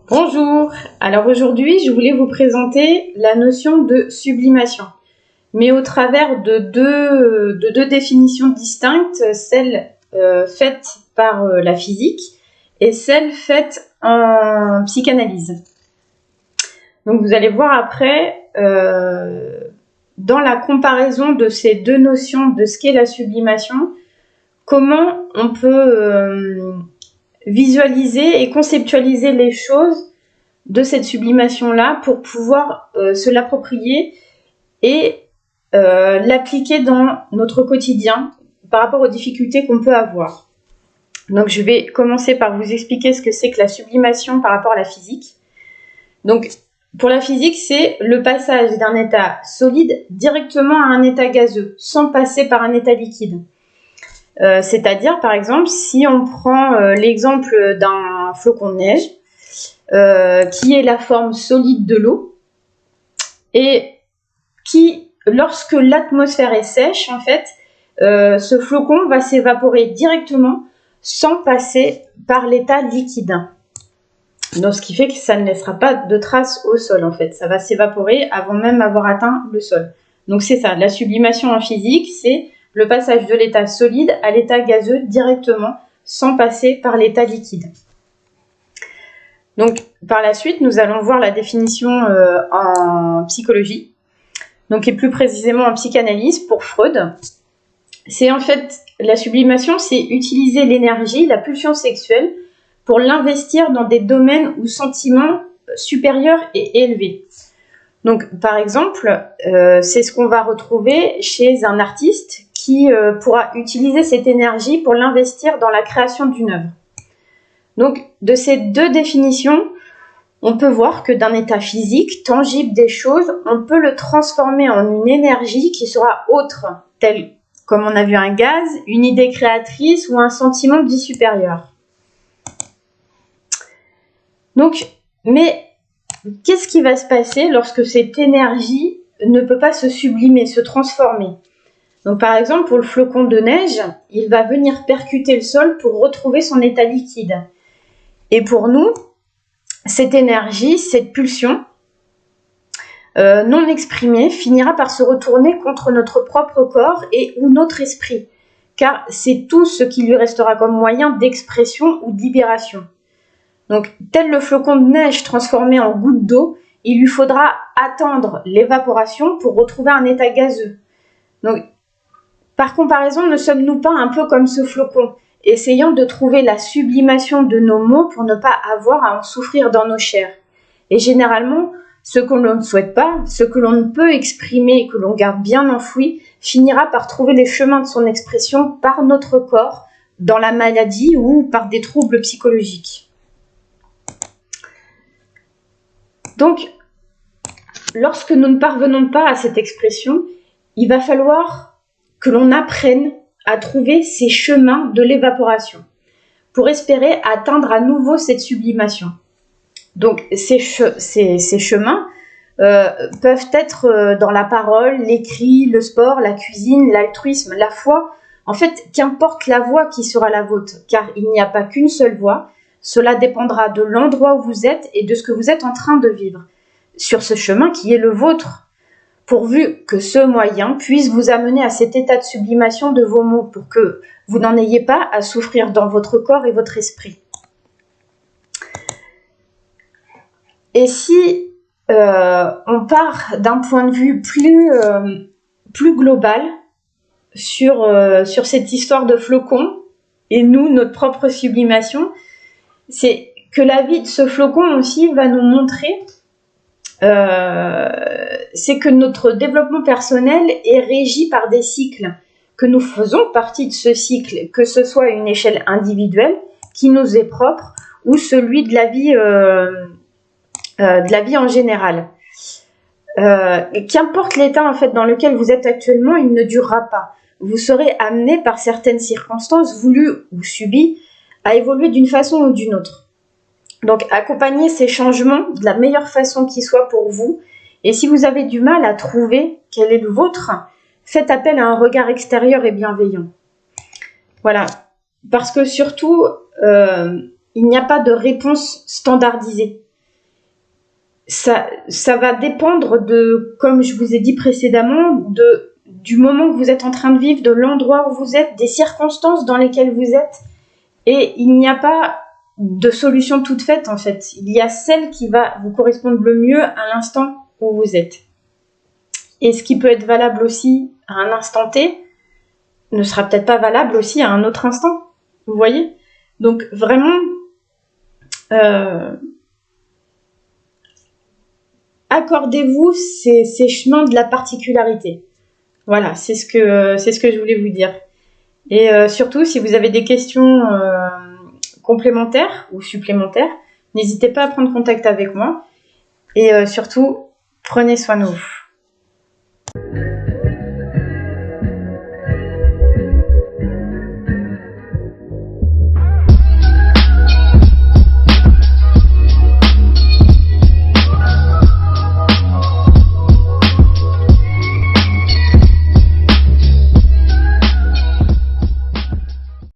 Bonjour, alors aujourd'hui je voulais vous présenter la notion de sublimation, mais au travers de deux définitions distinctes, celle faite par la physique et celle faite en psychanalyse. Donc vous allez voir après, dans la comparaison de ces deux notions de ce qu'est la sublimation, comment on peut visualiser et conceptualiser les choses de cette sublimation-là pour pouvoir se l'approprier et l'appliquer dans notre quotidien par rapport aux difficultés qu'on peut avoir. Donc je vais commencer par vous expliquer ce que c'est que la sublimation par rapport à la physique. Donc pour la physique, c'est le passage d'un état solide directement à un état gazeux, sans passer par un état liquide. C'est-à-dire, par exemple, si on prend l'exemple d'un flocon de neige, qui est la forme solide de l'eau, et qui, lorsque l'atmosphère est sèche, en fait, ce flocon va s'évaporer directement sans passer par l'état liquide. Donc, ce qui fait que ça ne laissera pas de traces au sol, en fait. Ça va s'évaporer avant même avoir atteint le sol. Donc, c'est ça. La sublimation en physique, c'est le passage de l'état solide à l'état gazeux directement, sans passer par l'état liquide. Donc, par la suite, nous allons voir la définition en psychologie, donc et plus précisément en psychanalyse pour Freud. C'est en fait, la sublimation, c'est utiliser l'énergie, la pulsion sexuelle, pour l'investir dans des domaines ou sentiments supérieurs et élevés. Donc, par exemple, c'est ce qu'on va retrouver chez un artiste qui pourra utiliser cette énergie pour l'investir dans la création d'une œuvre. Donc, de ces deux définitions, on peut voir que d'un état physique, tangible des choses, on peut le transformer en une énergie qui sera autre, telle comme on a vu un gaz, une idée créatrice ou un sentiment dit supérieur. Donc, mais qu'est-ce qui va se passer lorsque cette énergie ne peut pas se sublimer, se transformer? Donc, par exemple, pour le flocon de neige, il va venir percuter le sol pour retrouver son état liquide. Et pour nous, cette énergie, cette pulsion non exprimée finira par se retourner contre notre propre corps et ou notre esprit, car c'est tout ce qui lui restera comme moyen d'expression ou de libération. Donc, tel le flocon de neige transformé en goutte d'eau, il lui faudra attendre l'évaporation pour retrouver un état gazeux. Donc, par comparaison, ne sommes-nous pas un peu comme ce flocon, essayant de trouver la sublimation de nos mots pour ne pas avoir à en souffrir dans nos chairs? Et généralement, ce que l'on ne souhaite pas, ce que l'on ne peut exprimer et que l'on garde bien enfoui, finira par trouver les chemins de son expression par notre corps, dans la maladie ou par des troubles psychologiques. Donc, lorsque nous ne parvenons pas à cette expression, il va falloir que l'on apprenne à trouver ces chemins de l'évaporation pour espérer atteindre à nouveau cette sublimation. Donc, ces chemins peuvent être dans la parole, l'écrit, le sport, la cuisine, l'altruisme, la foi. En fait, qu'importe la voie qui sera la vôtre, car il n'y a pas qu'une seule voie. Cela dépendra de l'endroit où vous êtes et de ce que vous êtes en train de vivre sur ce chemin qui est le vôtre, pourvu que ce moyen puisse vous amener à cet état de sublimation de vos mots pour que vous n'en ayez pas à souffrir dans votre corps et votre esprit. Et si on part d'un point de vue plus global sur cette histoire de flocon et nous, notre propre sublimation, c'est que la vie de ce flocon aussi va nous montrer c'est que notre développement personnel est régi par des cycles, que nous faisons partie de ce cycle, que ce soit à une échelle individuelle qui nous est propre ou celui de la vie en général. Qu'importe l'état en fait dans lequel vous êtes actuellement, il ne durera pas. Vous serez amené par certaines circonstances voulues ou subies à évoluer d'une façon ou d'une autre. Donc, accompagnez ces changements de la meilleure façon qui soit pour vous. Et si vous avez du mal à trouver quel est le vôtre, faites appel à un regard extérieur et bienveillant. Voilà. Parce que surtout, il n'y a pas de réponse standardisée. ça va dépendre de, comme je vous ai dit précédemment, du moment que vous êtes en train de vivre, de l'endroit où vous êtes, des circonstances dans lesquelles vous êtes. Et il n'y a pas de solution toute faite, en fait. Il y a celle qui va vous correspondre le mieux à l'instant où vous êtes. Et ce qui peut être valable aussi à un instant T ne sera peut-être pas valable aussi à un autre instant. Vous voyez? Donc vraiment, accordez-vous ces chemins de la particularité. Voilà, c'est ce que je voulais vous dire. Et surtout, si vous avez des questions complémentaires ou supplémentaires, n'hésitez pas à prendre contact avec moi. Et surtout, prenez soin de vous.